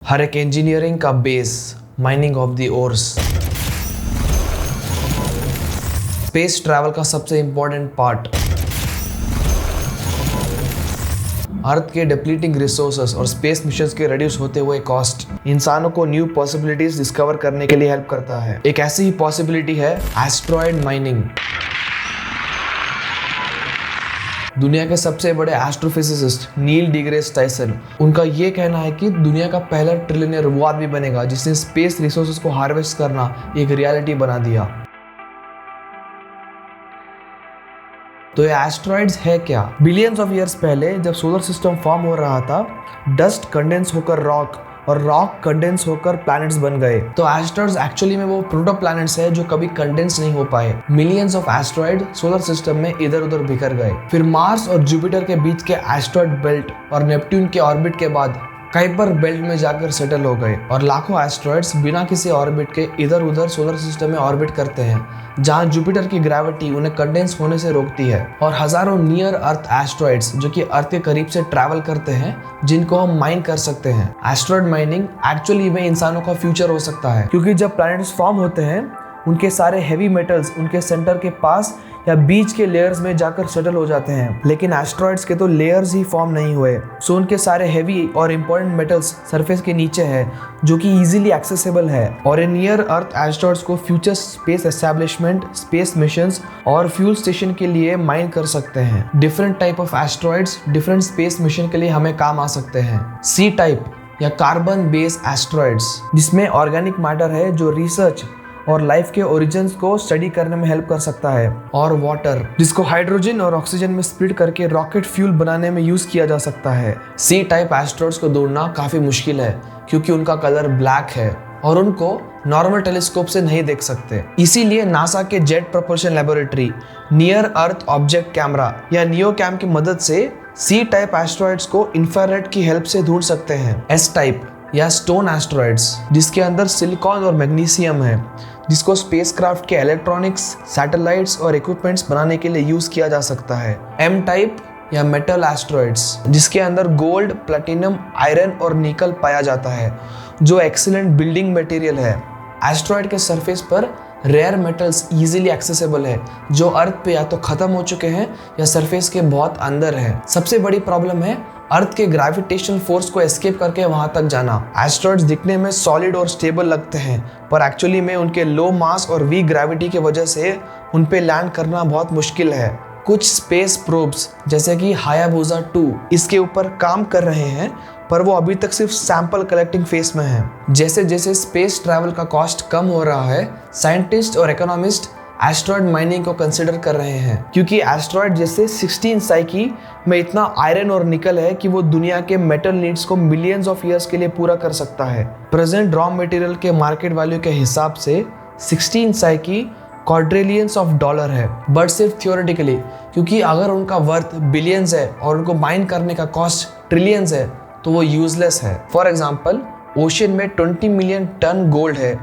हर एक इंजीनियरिंग का base mining of the ores. Space travel का सबसे इंपॉर्टेंट पार्ट अर्थ के डिप्लीटिंग रिसोर्सेस और स्पेस मिशंस के रिड्यूस होते हुए कॉस्ट इंसानों को न्यू पॉसिबिलिटीज डिस्कवर करने के लिए हेल्प करता है। एक ऐसी ही पॉसिबिलिटी है एस्ट्रॉयड माइनिंग। दुनिया के सबसे बड़े एस्ट्रोफिजिसिस्ट नील डिग्रेस टाइसन, उनका ये कहना है कि दुनिया का पहला ट्रिलियनर वो आदमी बनेगा जिसने स्पेस रिसोर्सेज को हार्वेस्ट करना एक रियलिटी बना दिया। तो ये एस्ट्रॉइड्स है क्या? बिलियंस ऑफ ईयर्स पहले जब सोलर सिस्टम फॉर्म हो रहा था, डस्ट कंडेंस होकर रॉक और रॉक कंडेंस होकर प्लैनेट्स बन गए। तो एस्ट्रॉइड्स एक्चुअली में वो प्रोटो प्लैनेट्स है जो कभी कंडेंस नहीं हो पाए। Millions of asteroid solar system में इधर उधर बिखर गए। फिर मार्स और जुपिटर के बीच के एस्ट्रॉइड बेल्ट और नेपट्टून के ऑर्बिट के बाद कुइपर बेल्ट में जाकर सेटल हो गए और लाखों एस्ट्रॉइड्स बिना किसी ऑर्बिट के इधर उधर सोलर सिस्टम में ऑर्बिट करते हैं, जहां जुपिटर की ग्रेविटी उन्हें कंडेंस होने से रोकती है। और हजारों नियर अर्थ एस्ट्रॉइड्स जो कि अर्थ के करीब से ट्रैवल करते हैं, जिनको हम माइन कर सकते हैं। एस्ट्रॉइड माइनिंग एक्चुअली में इंसानों का फ्यूचर हो सकता है, क्योंकि जब प्लैनेट्स फॉर्म होते हैं उनके सारे हैवी मेटल्स उनके सेंटर के पास या बीच के लेयर्स में जाकर सेटल हो जाते हैं, लेकिन एस्ट्रॉइड्स के तो लेयर्स ही फॉर्म नहीं हुए। सो उनके सारे हैवी और इंपॉर्टेंट मेटल्स सरफेस के नीचे है, जो कि इजीली एक्सेसिबल है। और इन नियर अर्थ एस्ट्रॉइड्स को future space establishment, space missions और फ्यूल स्टेशन के लिए माइन कर सकते हैं। Different type of asteroids different space mission के लिए हमें काम आ सकते हैं। सी टाइप या कार्बन बेस्ड एस्ट्रॉइड्स, जिसमें ऑर्गेनिक मैटर है जो रिसर्च और लाइफ के ओरिजिन्स को स्टडी करने में हेल्प कर सकता है। और वाटर, जिसको हाइड्रोजन और ऑक्सीजन में स्प्लिट करके रॉकेट फ्यूल बनाने में यूज किया जा सकता है। सी टाइप एस्ट्रॉइड्स को ढूंढना काफी मुश्किल है, क्योंकि उनका कलर ब्लैक है और उनको नॉर्मल टेलीस्कोप से नहीं देख सकते। इसीलिए नासा के जेट प्रोपल्शन लेबोरेटरी नियर अर्थ ऑब्जेक्ट कैमरा या नियोकैम की मदद से सी टाइप एस्ट्रॉइड्स को इंफ्रारेड की हेल्प से ढूंढ सकते हैं। एस टाइप या स्टोन एस्ट्रॉइड्स, जिसके अंदर सिलिकॉन और मैग्नीशियम है, जिसको स्पेसक्राफ्ट के इलेक्ट्रॉनिक्स, सैटेलाइट्स और इक्विपमेंट्स बनाने के लिए यूज किया जा सकता है। एम टाइप या मेटल एस्ट्रॉइड्स, जिसके अंदर गोल्ड, प्लैटिनम, आयरन और निकल पाया जाता है, जो एक्सीलेंट बिल्डिंग मटेरियल है। एस्ट्रॉइड के सरफेस पर रेयर मेटल्स इजीली एक्सेसिबल है, जो अर्थ पे या तो खत्म हो चुके हैं या सरफेस के बहुत अंदर है। सबसे बड़ी प्रॉब्लम है अर्थ के ग्रेविटेशनल फोर्स को एस्केप करके वहां तक जाना। एस्ट्रॉइड्स दिखने में सॉलिड और स्टेबल लगते हैं, पर एक्चुअली में उनके लो मास और वीक ग्रेविटी की वजह से उन पे लैंड करना बहुत मुश्किल है। कुछ स्पेस प्रोब्स जैसे कि हायाबुसा 2 इसके ऊपर काम कर रहे हैं, पर वो अभी तक सिर्फ सैंपल कलेक्टिंग फेज में है। जैसे जैसे स्पेस ट्रैवल का कॉस्ट कम हो रहा है, साइंटिस्ट और इकोनॉमिस्ट एस्ट्रॉइड माइनिंग को कंसिडर कर रहे हैं, क्योंकि एस्ट्रॉइड जैसे 16 साइकी में इतना आयरन और निकल है कि वो दुनिया के मेटल नीड्स को मिलियंस ऑफ ईयर्स के लिए पूरा कर सकता है। प्रेजेंट रॉ मटेरियल के मार्केट वैल्यू के हिसाब से 16 साइकी क्वाड्रिलियंस ऑफ डॉलर है, बट सिर्फ थियोरेटिकली, क्योंकि अगर उनका वर्थ बिलियंस है और उनको माइन करने का कॉस्ट ट्रिलियंस है तो वो यूजलेस है। फॉर एग्जाम्पल, ओशन में 20 मिलियन टन गोल्ड है,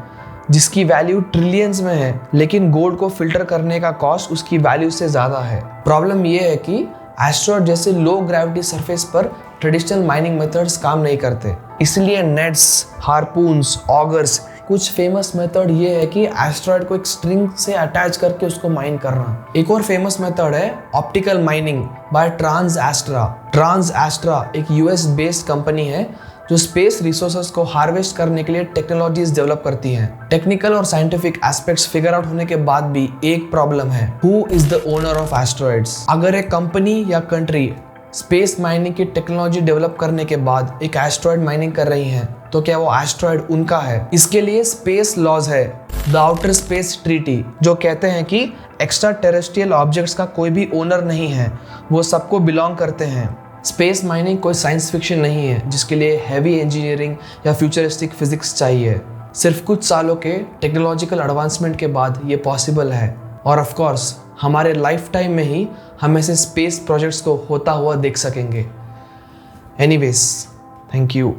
जिसकी वैल्यू ट्रिलियंस में है, लेकिन गोल्ड को फिल्टर करने का कॉस्ट उसकी वैल्यू से ज्यादा है। प्रॉब्लम ये है कि एस्ट्रॉइड जैसे लो ग्रेविटी सरफेस पर ट्रेडिशनल माइनिंग मेथड्स काम नहीं करते, इसलिए नेट्स, हार्पून्स, ऑगर्स, कुछ फेमस मेथड ये है कि एस्ट्रॉइड को एक स्ट्रिंग से अटैच करके उसको माइन करना। एक और फेमस मेथड है ऑप्टिकल माइनिंग बाय ट्रांसएस्ट्रा। ट्रांसएस्ट्रा एक यूएस बेस्ड कंपनी है जो स्पेस रिसोर्सेज को हार्वेस्ट करने के लिए टेक्नोलॉजीज डेवलप करती हैं। टेक्निकल और साइंटिफिक एस्पेक्ट्स फिगर आउट होने के बाद भी एक प्रॉब्लम है, who is the owner of asteroids. अगर एक कंपनी या कंट्री स्पेस माइनिंग की टेक्नोलॉजी डेवलप करने के बाद एक एस्ट्रॉइड माइनिंग कर रही है, तो क्या वो एस्ट्रॉइड उनका है? इसके लिए स्पेस लॉज है, द आउटर स्पेस ट्रीटी, जो कहते हैं कि एक्स्ट्रा टेरेस्ट्रियल ऑब्जेक्ट्स का कोई भी ओनर नहीं है, वो सबको बिलोंग करते हैं। स्पेस माइनिंग कोई साइंस फिक्शन नहीं है जिसके लिए हैवी इंजीनियरिंग या फ्यूचरिस्टिक फिजिक्स चाहिए। सिर्फ कुछ सालों के टेक्नोलॉजिकल एडवांसमेंट के बाद ये पॉसिबल है, और ऑफ कोर्स हमारे लाइफ टाइम में ही हम ऐसे स्पेस प्रोजेक्ट्स को होता हुआ देख सकेंगे। Anyways, thank you.